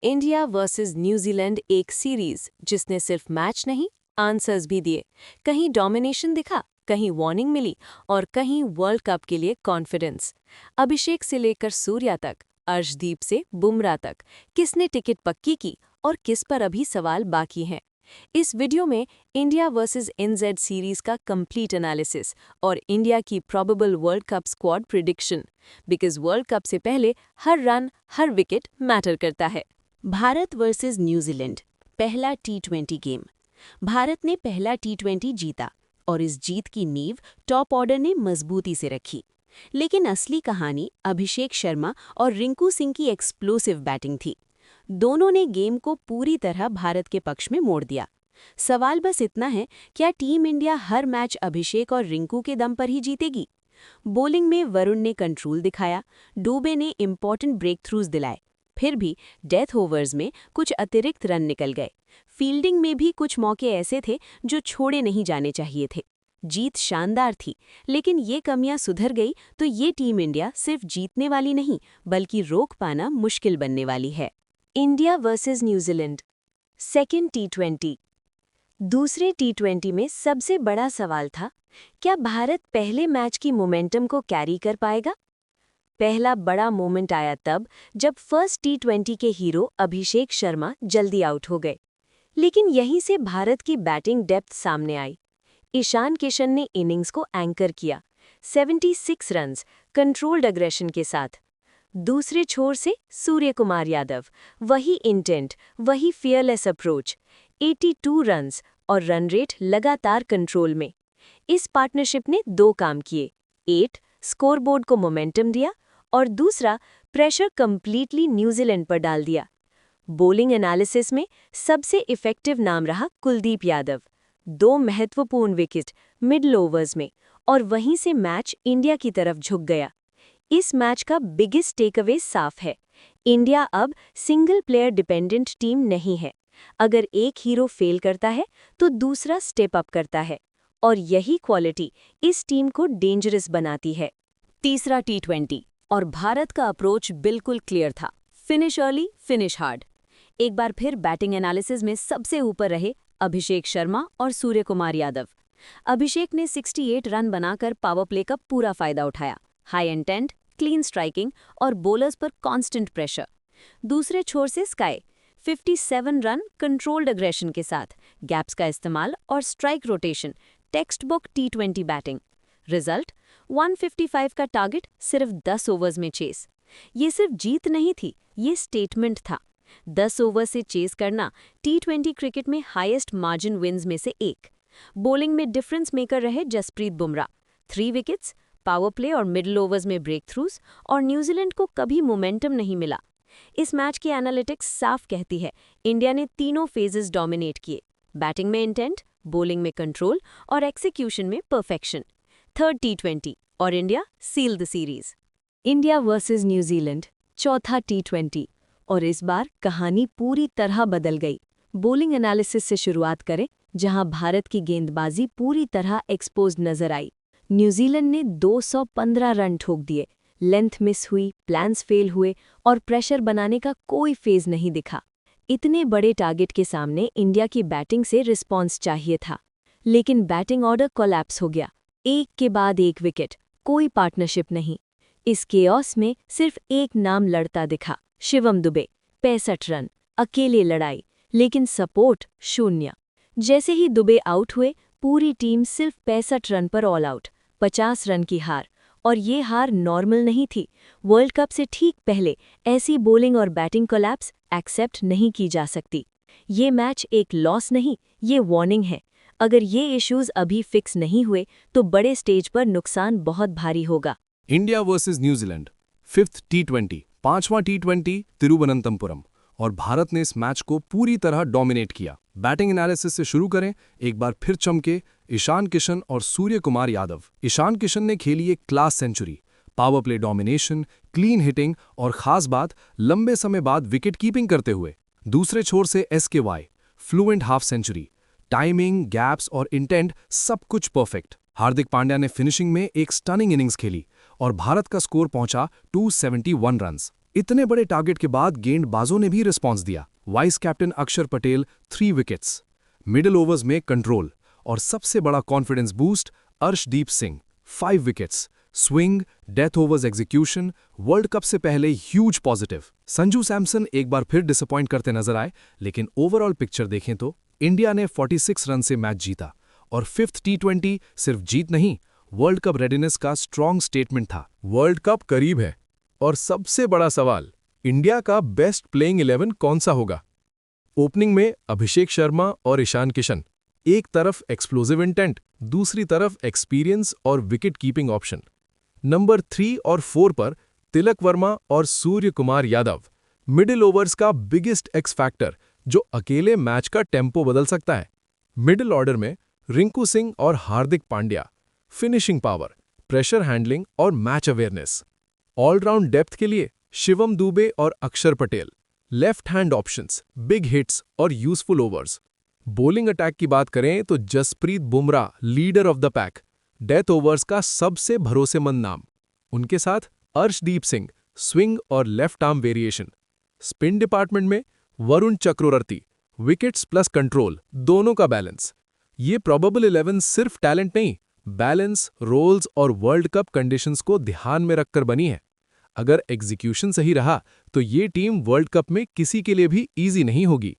India versus New Zealand एक series जिसने सिर्फ मैच नहीं, आंसर्स भी दिए। कहीं डोमिनेशन दिखा, कहीं वार्निंग मिली और कहीं वर्ल्ड कप के लिए कॉन्फिडेंस। अभिषेक से लेकर सूर्या तक, अर्शदीप से बुमराह तक, किसने टिकट पक्की की और किस पर अभी सवाल बाकी हैं। इस वीडियो में इंडिया वर्सेस एनजेड सीरीज का कंप्लीट एनालिसिस और इंडिया की probable world cup squad prediction, because world cup से पहले हर रन, हर विकेट मैटर करता है। भारत वर्सेस न्यूजीलैंड, पहला टी20 गेम। भारत ने पहला टी20 जीता और इस जीत की नींव टॉप ऑर्डर ने मजबूती से रखी। लेकिन असली कहानी अभिषेक शर्मा और रिंकू सिंह की एक्सप्लोसिव बैटिंग थी। दोनों ने गेम को पूरी तरह भारत के पक्ष में मोड़ दिया। सवाल बस इतना है, क्या टीम इंडिया हर मैच अभिषेक और रिंकू के दम पर ही जीतेगी? बॉलिंग में वरुण ने कंट्रोल दिखाया, डुबे ने इंपॉर्टेंट ब्रेक थ्रूज दिलाए। फिर भी डेथ ओवर्स में कुछ अतिरिक्त रन निकल गए। फील्डिंग में भी कुछ मौके ऐसे थे जो छोड़े नहीं जाने चाहिए थे। जीत शानदार थी, लेकिन ये कमियां सुधर गई तो ये टीम इंडिया सिर्फ जीतने वाली नहीं, बल्कि रोक पाना मुश्किल बनने वाली है। इंडिया वर्सेस न्यूजीलैंड, सेकेंड टी20। दूसरे टी20 में सबसे बड़ा सवाल था, क्या भारत पहले मैच की मोमेंटम को कैरी कर पाएगा? पहला बड़ा मोमेंट आया तब जब फर्स्ट टी20 के हीरो अभिषेक शर्मा जल्दी आउट हो गए। लेकिन यहीं से भारत की बैटिंग डेप्थ सामने आई। ईशान किशन ने इनिंग्स को एंकर किया, 76 रन्स कंट्रोल्ड अग्रेशन के साथ। दूसरे छोर से सूर्य कुमार यादव, वही इंटेंट, वही फियरलेस अप्रोच, 82 रन्स और रन रेट लगातार कंट्रोल में। इस पार्टनरशिप ने दो काम किए, 8 स्कोरबोर्ड को मोमेंटम दिया और दूसरा प्रेशर कंप्लीटली न्यूजीलैंड पर डाल दिया। बॉलिंग एनालिसिस में सबसे इफेक्टिव नाम रहा कुलदीप यादव, 2 महत्वपूर्ण विकेट मिडल ओवर्स में, और वहीं से मैच इंडिया की तरफ झुक गया। इस मैच का बिगेस्ट टेकअवे साफ है, इंडिया अब सिंगल प्लेयर डिपेंडेंट टीम नहीं है। अगर एक हीरो फेल करता है तो दूसरा स्टेप अप करता है, और यही क्वालिटी इस टीम को डेंजरस बनाती है। तीसरा टी20 और भारत का अप्रोच बिल्कुल क्लियर था, फिनिश अर्ली, फिनिश हार्ड। एक बार फिर बैटिंग एनालिसिस में सबसे ऊपर रहे अभिषेक शर्मा और सूर्य कुमार यादव। अभिषेक ने 68 रन बनाकर पावर प्ले का पूरा फायदा उठाया, हाई इंटेंट, क्लीन स्ट्राइकिंग और बॉलर्स पर कांस्टेंट प्रेशर। दूसरे छोर से स्काई, 57 रन कंट्रोल्ड अग्रेशन के साथ, गैप्स का इस्तेमाल और स्ट्राइक रोटेशन, टेक्स्ट बुक टी20 बैटिंग। रिजल्ट 155 का टारगेट, सिर्फ 10 ओवर्स में चेस। ये सिर्फ जीत नहीं थी, ये स्टेटमेंट था। 10 ओवर से चेस करना टी20 क्रिकेट में हाईएस्ट मार्जिन विन्स में से एक। बॉलिंग में डिफरेंस मेकर रहे Jasprit Bumrah, 3 wickets, power play और मिडल ओवर्स में ब्रेक थ्रूज, और न्यूजीलैंड को कभी मोमेंटम नहीं मिला। इस मैच की एनालिटिक्स साफ कहती है, इंडिया ने तीनों फेजेस डोमिनेट किए, बैटिंग में इंटेंट, बॉलिंग में कंट्रोल और एक्सिक्यूशन में परफेक्शन। थर्ड टी20 और India seal the series. India versus New Zealand, चौथा टी20, और इस बार कहानी पूरी तरह बदल गई। बॉलिंग एनालिसिस से शुरुआत करें, जहां भारत की गेंदबाजी पूरी तरह एक्सपोज्ड नजर आई। न्यूजीलैंड ने 215 रन ठोक दिए, लेंथ मिस हुई, प्लान्स फेल हुए और प्रेशर बनाने का कोई फेज नहीं दिखा। इतने बड़े टारगेट के सामने इंडिया की बैटिंग से रिस्पॉन्स चाहिए था, लेकिन बैटिंग ऑर्डर कोलैप्स हो गया, एक के बाद एक विकेट, कोई पार्टनरशिप नहीं। इस केओस में सिर्फ एक नाम लड़ता दिखा, शिवम दुबे, 65 रन, अकेले लड़ाई, लेकिन सपोर्ट शून्य। जैसे ही दुबे आउट हुए, पूरी टीम सिर्फ 65 रन पर ऑल आउट, 50 रन की हार। और ये हार नॉर्मल नहीं थी। वर्ल्ड कप से ठीक पहले ऐसी बॉलिंग और बैटिंग कोलैप्स एक्सेप्ट नहीं की जा सकती। ये मैच एक लॉस नहीं, ये वार्निंग है। अगर ये इश्यूज अभी फिक्स नहीं हुए तो बड़े स्टेज पर नुकसान बहुत भारी होगा। इंडिया वर्सेस न्यूजीलैंड, फिफ्थ टी20, पांचवां टी20 तिरुवनंतपुरम, और भारत ने इस मैच को पूरी तरह डोमिनेट किया। बैटिंग एनालिसिस से शुरू करें, एक बार फिर चमके ईशान किशन और सूर्य कुमार यादव। ईशान किशन ने खेली एक class century, power play domination, clean hitting और खास बात लंबे समय बाद विकेट कीपिंग करते हुए। दूसरे छोर से SKY, fluent half century, timing, gaps और इंटेंट सब कुछ परफेक्ट। हार्दिक पांड्या ने फिनिशिंग में एक स्टनिंग इनिंग्स खेली और भारत का स्कोर पहुंचा 271 रन्स। इतने बड़े टारगेट के बाद गेंदबाजों ने भी रिस्पॉन्स दिया। वाइस कैप्टन अक्षर पटेल 3 विकेट्स, मिडिल ओवर्स में कंट्रोल और सबसे बड़ा confidence boost Arshdeep Singh 5 wickets, swing, death overs execution, world cup से पहले ह्यूज पॉजिटिव। संजू सैमसन एक बार फिर डिसअपॉइंट करते नजर आए, लेकिन ओवरऑल पिक्चर देखें तो इंडिया ने 46 रन से मैच जीता और 5th T20 सिर्फ जीत नहीं, वर्ल्ड कप रेडीनेस का स्ट्रॉन्ग स्टेटमेंट था। वर्ल्ड कप करीब है और सबसे बड़ा सवाल, इंडिया का बेस्ट प्लेइंग 11 कौन सा होगा? ओपनिंग में अभिषेक शर्मा और ईशान किशन, एक तरफ एक्सप्लोसिव इंटेंट, दूसरी तरफ एक्सपीरियंस और विकेट कीपिंग ऑप्शन। नंबर 3 और 4 पर तिलक वर्मा और सूर्य कुमार यादव, मिडिल ओवर्स का बिगेस्ट एक्स फैक्टर जो अकेले मैच का टेम्पो बदल सकता है। मिडिल ऑर्डर में रिंकू सिंह और Hardik Pandya, finishing power, pressure handling और मैच अवेयरनेस। ऑलराउंड डेप्थ के लिए शिवम दुबे और Axar Patel, left hand options, big hits और यूजफुल ओवर्स। बॉलिंग अटैक की बात करें तो Jasprit Bumrah leader of the pack, death overs का सबसे भरोसेमंद नाम। उनके साथ अर्शदीप सिंह, स्विंग और left arm variation. Spin department में Varun Chakravarthy, wickets plus control, दोनों का बैलेंस। ये प्रोबेबल 11 सिर्फ टैलेंट नहीं, बैलेंस, रोल्स और वर्ल्ड कप कंडीशंस को ध्यान में रखकर बनी है। अगर एग्जीक्यूशन सही रहा तो ये टीम वर्ल्ड कप में किसी के लिए भी इजी नहीं होगी।